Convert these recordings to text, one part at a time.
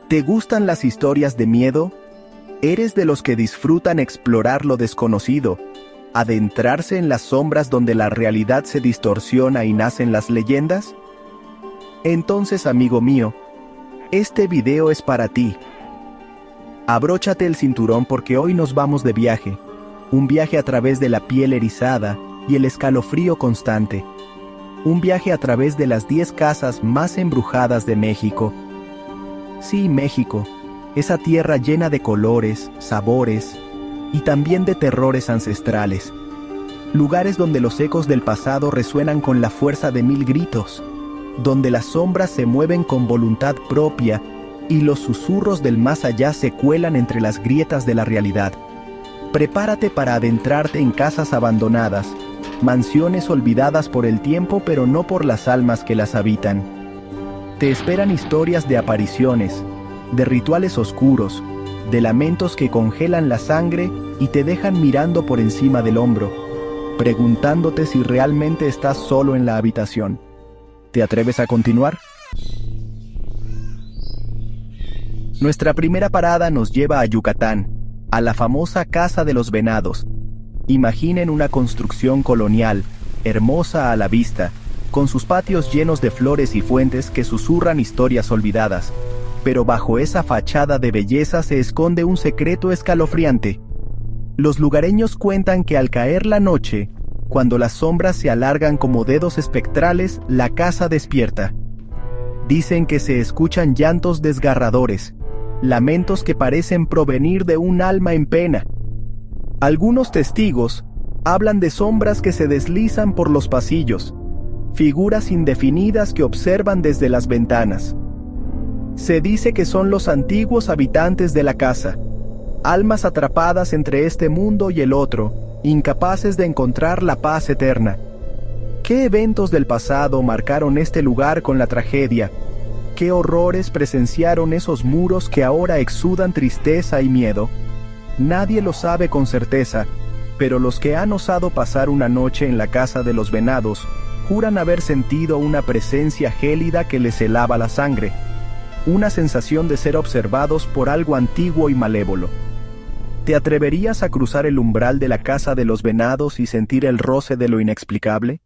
¿Te gustan las historias de miedo? ¿Eres de los que disfrutan explorar lo desconocido, adentrarse en las sombras donde la realidad se distorsiona y nacen las leyendas? Entonces, amigo mío, este video es para ti. Abróchate el cinturón porque hoy nos vamos de viaje, un viaje a través de la piel erizada y el escalofrío constante, un viaje a través de las 10 casas más embrujadas de México. Sí, México, esa tierra llena de colores, sabores y también de terrores ancestrales. Lugares donde los ecos del pasado resuenan con la fuerza de 1000 gritos, donde las sombras se mueven con voluntad propia y los susurros del más allá se cuelan entre las grietas de la realidad. Prepárate para adentrarte en casas abandonadas, mansiones olvidadas por el tiempo pero no por las almas que las habitan. Te esperan historias de apariciones, de rituales oscuros, de lamentos que congelan la sangre y te dejan mirando por encima del hombro, preguntándote si realmente estás solo en la habitación. ¿Te atreves a continuar? Nuestra primera parada nos lleva a Yucatán, a la famosa Casa de los Venados. Imaginen una construcción colonial, hermosa a la vista, con sus patios llenos de flores y fuentes que susurran historias olvidadas. Pero bajo esa fachada de belleza se esconde un secreto escalofriante. Los lugareños cuentan que al caer la noche, cuando las sombras se alargan como dedos espectrales, la casa despierta. Dicen que se escuchan llantos desgarradores, lamentos que parecen provenir de un alma en pena. Algunos testigos hablan de sombras que se deslizan por los pasillos, figuras indefinidas que observan desde las ventanas. Se dice que son los antiguos habitantes de la casa, almas atrapadas entre este mundo y el otro, incapaces de encontrar la paz eterna. ¿Qué eventos del pasado marcaron este lugar con la tragedia? ¿Qué horrores presenciaron esos muros que ahora exudan tristeza y miedo? Nadie lo sabe con certeza, pero los que han osado pasar una noche en la Casa de los Venados juran haber sentido una presencia gélida que les helaba la sangre, una sensación de ser observados por algo antiguo y malévolo. ¿Te atreverías a cruzar el umbral de la Casa de los Venados y sentir el roce de lo inexplicable?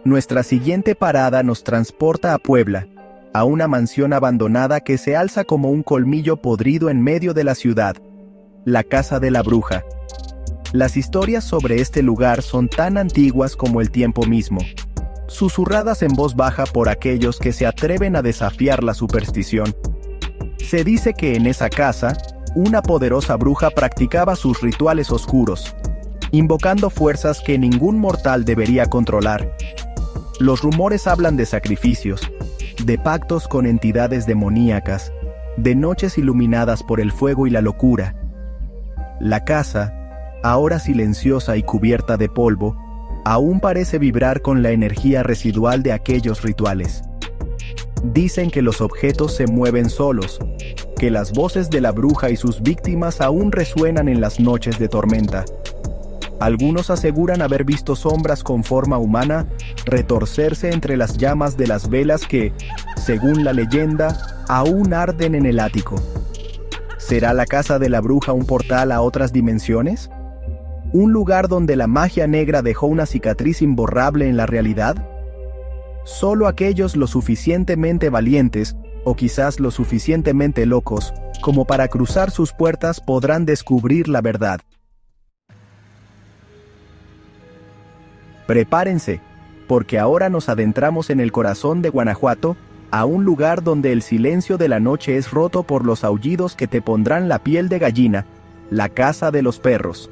Nuestra siguiente parada nos transporta a Puebla, a una mansión abandonada que se alza como un colmillo podrido en medio de la ciudad, la Casa de la Bruja. Las historias sobre este lugar son tan antiguas como el tiempo mismo, susurradas en voz baja por aquellos que se atreven a desafiar la superstición. Se dice que en esa casa, una poderosa bruja practicaba sus rituales oscuros, invocando fuerzas que ningún mortal debería controlar. Los rumores hablan de sacrificios, de pactos con entidades demoníacas, de noches iluminadas por el fuego y la locura. La casa, ahora silenciosa y cubierta de polvo, aún parece vibrar con la energía residual de aquellos rituales. Dicen que los objetos se mueven solos, que las voces de la bruja y sus víctimas aún resuenan en las noches de tormenta. Algunos aseguran haber visto sombras con forma humana retorcerse entre las llamas de las velas que, según la leyenda, aún arden en el ático. ¿Será la Casa de la Bruja un portal a otras dimensiones? ¿Un lugar donde la magia negra dejó una cicatriz imborrable en la realidad? Solo aquellos lo suficientemente valientes, o quizás lo suficientemente locos, como para cruzar sus puertas podrán descubrir la verdad. Prepárense, porque ahora nos adentramos en el corazón de Guanajuato, a un lugar donde el silencio de la noche es roto por los aullidos que te pondrán la piel de gallina, la Casa de los Perros.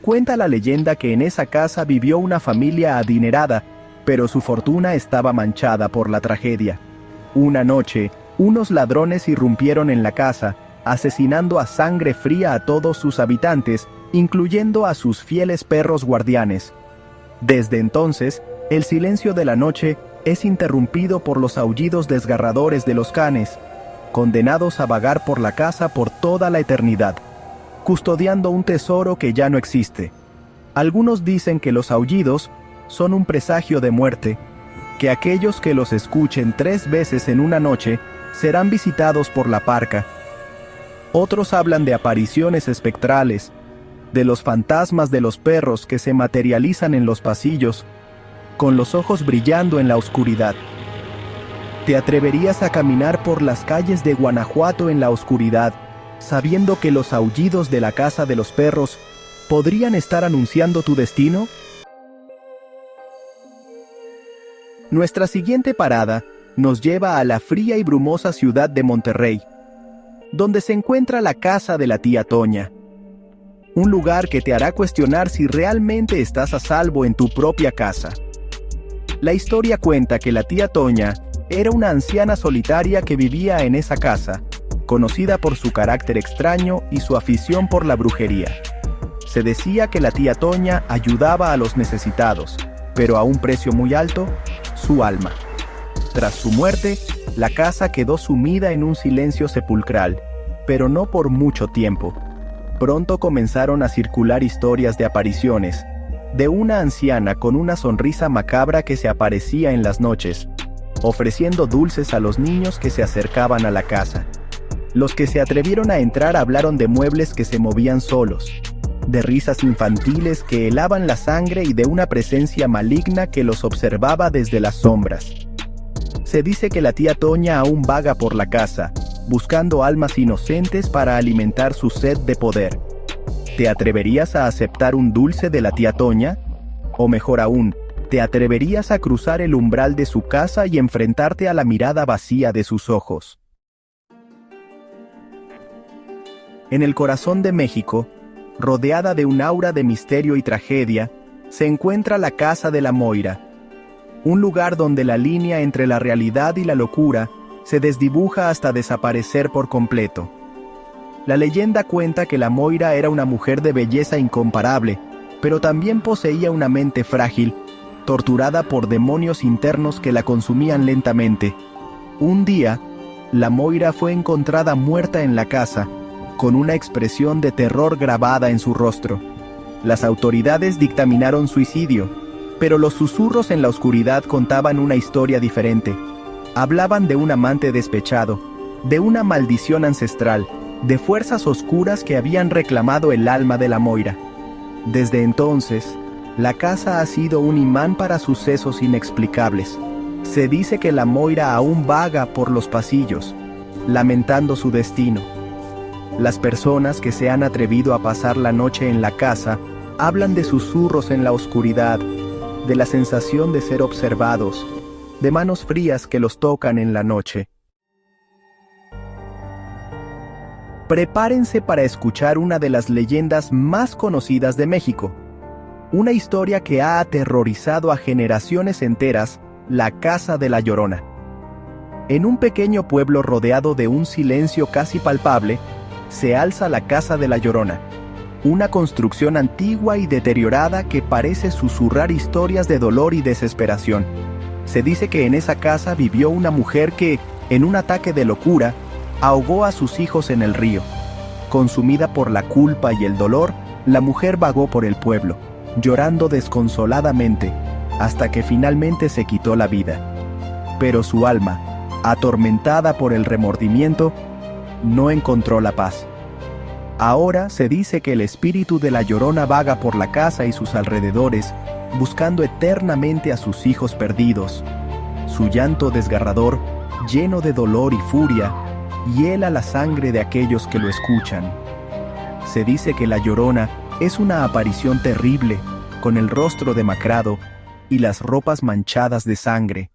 Cuenta la leyenda que en esa casa vivió una familia adinerada, pero su fortuna estaba manchada por la tragedia. Una noche, unos ladrones irrumpieron en la casa, asesinando a sangre fría a todos sus habitantes, incluyendo a sus fieles perros guardianes. Desde entonces, el silencio de la noche es interrumpido por los aullidos desgarradores de los canes, condenados a vagar por la casa por toda la eternidad, custodiando un tesoro que ya no existe. Algunos dicen que los aullidos son un presagio de muerte, que aquellos que los escuchen 3 veces en una noche serán visitados por la parca. Otros hablan de apariciones espectrales, de los fantasmas de los perros que se materializan en los pasillos, con los ojos brillando en la oscuridad. ¿Te atreverías a caminar por las calles de Guanajuato en la oscuridad, sabiendo que los aullidos de la casa de los perros podrían estar anunciando tu destino? Nuestra siguiente parada nos lleva a la fría y brumosa ciudad de Monterrey, donde se encuentra la casa de la tía Toña. Un lugar que te hará cuestionar si realmente estás a salvo en tu propia casa. La historia cuenta que la tía Toña era una anciana solitaria que vivía en esa casa, conocida por su carácter extraño y su afición por la brujería. Se decía que la tía Toña ayudaba a los necesitados, pero a un precio muy alto, su alma. Tras su muerte, la casa quedó sumida en un silencio sepulcral, pero no por mucho tiempo. Pronto comenzaron a circular historias de apariciones, de una anciana con una sonrisa macabra que se aparecía en las noches, ofreciendo dulces a los niños que se acercaban a la casa. Los que se atrevieron a entrar hablaron de muebles que se movían solos, de risas infantiles que helaban la sangre y de una presencia maligna que los observaba desde las sombras. Se dice que la tía Toña aún vaga por la casa, buscando almas inocentes para alimentar su sed de poder. ¿Te atreverías a aceptar un dulce de la tía Toña? O mejor aún, ¿te atreverías a cruzar el umbral de su casa y enfrentarte a la mirada vacía de sus ojos? En el corazón de México, rodeada de un aura de misterio y tragedia, se encuentra la Casa de la Moira, un lugar donde la línea entre la realidad y la locura se desdibuja hasta desaparecer por completo. La leyenda cuenta que la Moira era una mujer de belleza incomparable, pero también poseía una mente frágil, torturada por demonios internos que la consumían lentamente. Un día, la Moira fue encontrada muerta en la casa, con una expresión de terror grabada en su rostro. Las autoridades dictaminaron suicidio, pero los susurros en la oscuridad contaban una historia diferente. Hablaban de un amante despechado, de una maldición ancestral, de fuerzas oscuras que habían reclamado el alma de la Moira. Desde entonces, la casa ha sido un imán para sucesos inexplicables. Se dice que la Moira aún vaga por los pasillos, lamentando su destino. Las personas que se han atrevido a pasar la noche en la casa hablan de susurros en la oscuridad, de la sensación de ser observados, de manos frías que los tocan en la noche. Prepárense para escuchar una de las leyendas más conocidas de México, una historia que ha aterrorizado a generaciones enteras, la Casa de la Llorona. En un pequeño pueblo rodeado de un silencio casi palpable, se alza la Casa de la Llorona, una construcción antigua y deteriorada que parece susurrar historias de dolor y desesperación. Se dice que en esa casa vivió una mujer que, en un ataque de locura, ahogó a sus hijos en el río. Consumida por la culpa y el dolor, la mujer vagó por el pueblo, llorando desconsoladamente, hasta que finalmente se quitó la vida. Pero su alma, atormentada por el remordimiento, no encontró la paz. Ahora se dice que el espíritu de la Llorona vaga por la casa y sus alrededores, buscando eternamente a sus hijos perdidos. Su llanto desgarrador, lleno de dolor y furia, hiela la sangre de aquellos que lo escuchan. Se dice que la Llorona es una aparición terrible, con el rostro demacrado y las ropas manchadas de sangre.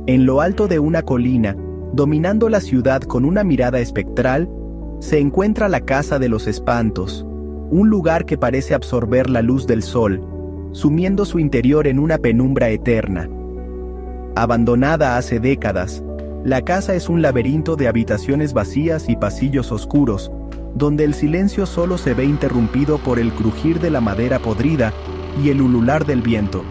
En lo alto de una colina, dominando la ciudad con una mirada espectral, se encuentra la Casa de los Espantos, un lugar que parece absorber la luz del sol, sumiendo su interior en una penumbra eterna. Abandonada hace décadas, la casa es un laberinto de habitaciones vacías y pasillos oscuros, donde el silencio solo se ve interrumpido por el crujir de la madera podrida y el ulular del viento.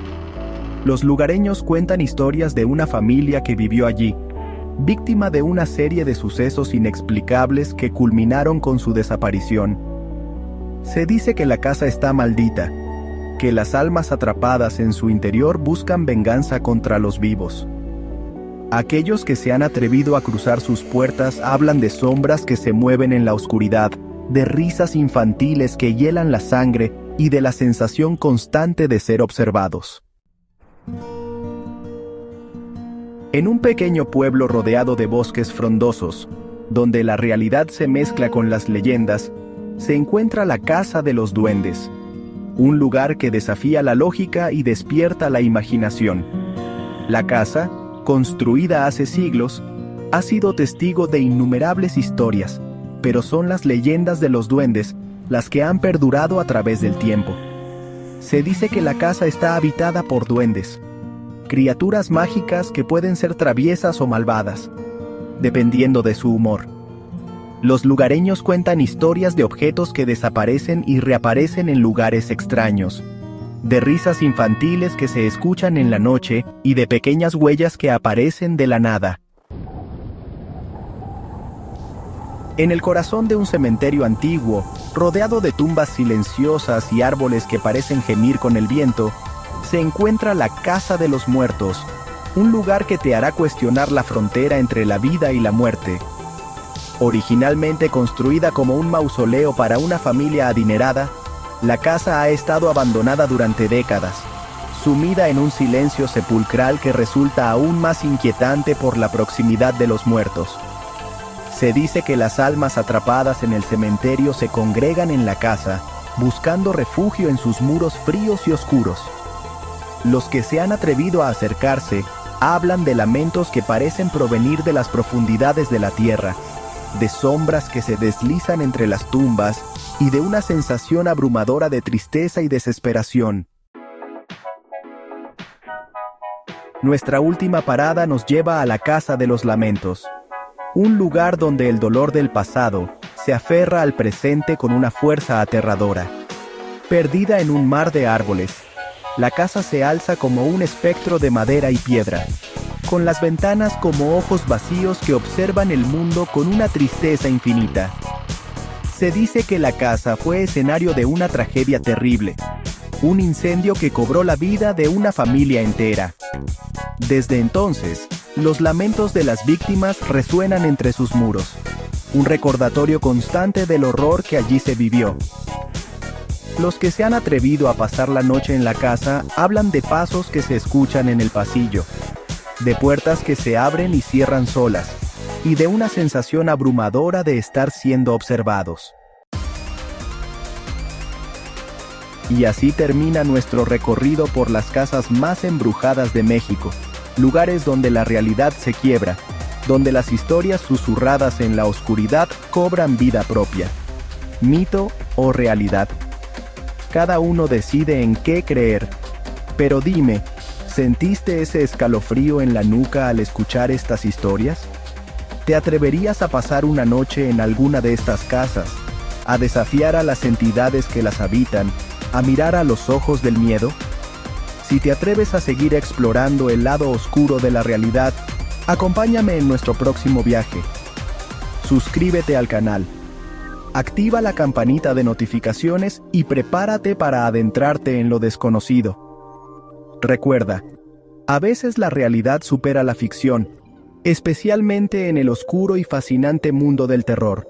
Los lugareños cuentan historias de una familia que vivió allí, víctima de una serie de sucesos inexplicables que culminaron con su desaparición. Se dice que la casa está maldita, que las almas atrapadas en su interior buscan venganza contra los vivos. Aquellos que se han atrevido a cruzar sus puertas hablan de sombras que se mueven en la oscuridad, de risas infantiles que hielan la sangre y de la sensación constante de ser observados. En un pequeño pueblo rodeado de bosques frondosos, donde la realidad se mezcla con las leyendas, se encuentra la Casa de los Duendes, un lugar que desafía la lógica y despierta la imaginación. La casa, construida hace siglos, ha sido testigo de innumerables historias, pero son las leyendas de los duendes las que han perdurado a través del tiempo. Se dice que la casa está habitada por duendes, criaturas mágicas que pueden ser traviesas o malvadas, dependiendo de su humor. Los lugareños cuentan historias de objetos que desaparecen y reaparecen en lugares extraños, de risas infantiles que se escuchan en la noche y de pequeñas huellas que aparecen de la nada. En el corazón de un cementerio antiguo, rodeado de tumbas silenciosas y árboles que parecen gemir con el viento, se encuentra la Casa de los Muertos, un lugar que te hará cuestionar la frontera entre la vida y la muerte. Originalmente construida como un mausoleo para una familia adinerada, la casa ha estado abandonada durante décadas, sumida en un silencio sepulcral que resulta aún más inquietante por la proximidad de los muertos. Se dice que las almas atrapadas en el cementerio se congregan en la casa, buscando refugio en sus muros fríos y oscuros. Los que se han atrevido a acercarse hablan de lamentos que parecen provenir de las profundidades de la tierra, de sombras que se deslizan entre las tumbas y de una sensación abrumadora de tristeza y desesperación. Nuestra última parada nos lleva a la Casa de los Lamentos, un lugar donde el dolor del pasado se aferra al presente con una fuerza aterradora. Perdida en un mar de árboles, la casa se alza como un espectro de madera y piedra, con las ventanas como ojos vacíos que observan el mundo con una tristeza infinita. Se dice que la casa fue escenario de una tragedia terrible, un incendio que cobró la vida de una familia entera. Desde entonces, los lamentos de las víctimas resuenan entre sus muros, un recordatorio constante del horror que allí se vivió. Los que se han atrevido a pasar la noche en la casa hablan de pasos que se escuchan en el pasillo, de puertas que se abren y cierran solas, y de una sensación abrumadora de estar siendo observados. Y así termina nuestro recorrido por las casas más embrujadas de México, lugares donde la realidad se quiebra, donde las historias susurradas en la oscuridad cobran vida propia. Mito o realidad. Cada uno decide en qué creer. Pero dime, ¿sentiste ese escalofrío en la nuca al escuchar estas historias? ¿Te atreverías a pasar una noche en alguna de estas casas, a desafiar a las entidades que las habitan, a mirar a los ojos del miedo? Si te atreves a seguir explorando el lado oscuro de la realidad, acompáñame en nuestro próximo viaje. Suscríbete al canal, activa la campanita de notificaciones y prepárate para adentrarte en lo desconocido. Recuerda, a veces la realidad supera la ficción, especialmente en el oscuro y fascinante mundo del terror.